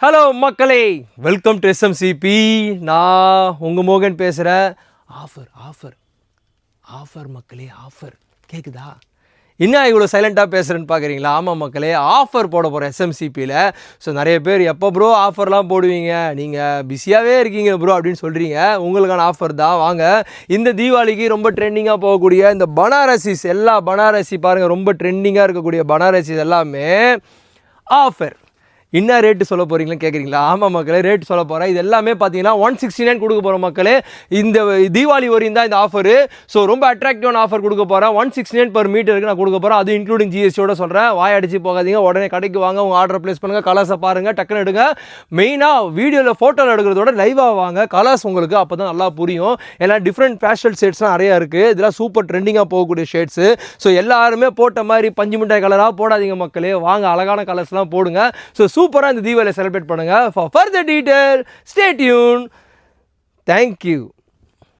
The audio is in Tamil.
ஹலோ மக்களே, வெல்கம் டு எஸ்எம்சிபி. நான் உங்கள் மோகன் பேசுகிறேன். ஆஃபர் மக்களே, ஆஃபர் கேட்குதா? இன்னும் இவ்வளோ சைலண்ட்டாக பேசுகிறேன்னு பார்க்குறீங்களா? ஆமாம் மக்களே, ஆஃபர் போட போகிறேன் எஸ்எம்சிபியில். ஸோ நிறைய பேர் எப்போ ப்ரோ ஆஃபர்லாம் போடுவீங்க, நீங்கள் பிஸியாகவே இருக்கீங்க ப்ரோ அப்படின்னு சொல்கிறீங்க. உங்களுக்கான ஆஃபர் தான். வாங்க, இந்த தீபாவளிக்கு ரொம்ப ட்ரெண்டிங்காக போகக்கூடிய இந்த பனாரசிஸ், எல்லா பனாரசி பாருங்கள், ரொம்ப ட்ரெண்டிங்காக இருக்கக்கூடிய பனாரசிஸ் எல்லாமே ஆஃபர். என்ன ரேட்டு சொல்ல போகிறீங்களா கேட்குறீங்களா? ஆமாம் மக்களே, ரேட்டு சொல்ல போகிறேன். இது எல்லாமே பார்த்தீங்கன்னா 169 கொடுக்க போகிறோம் மக்களே. இந்த தீபாவளி வரையும் தான் இந்த ஆஃபரு. ஸோ ரொம்ப அட்ராக்டிவான ஆஃபர் கொடுக்க போகிறேன். 169 per மீட்டருக்கு நான் கொடுக்க போகிறேன். அது இன்க்ளூடிங் ஜிஎஸ்டியோட சொல்கிறேன். வாய் அடிச்சு போகாதீங்க, உடனே கடைக்கு வாங்க, உங்கள் ஆர்டர் ப்ளேஸ் பண்ணுங்கள், கலர்ஸை பாருங்கள், டக்குன்னு எடுங்க. மெயினாக வீடியோவில் ஃபோட்டோவில் எடுக்கிறதோட லைவாக வாங்க, கலர்ஸ் உங்களுக்கு அப்போ தான் நல்லா புரியும். ஏன்னா டிஃப்ரெண்ட் பேஸ்டல் ஷேட்ஸ்லாம் நிறையா இருக்குது. இதெல்லாம் சூப்பர் ட்ரெண்டிங்காக போகக்கூடிய ஷேட்ஸு. ஸோ எல்லாருமே போட்ட மாதிரி பஞ்சு மிட்டாய் கலராக போடாதீங்க மக்களே, வாங்க அழகான கலர்ஸ்லாம் போடுங்க. ஸோ சூப்பராக இந்த தீபாவளியை செலிப்ரேட் பண்ணுங்கள். For further detail stay tune. Thank you.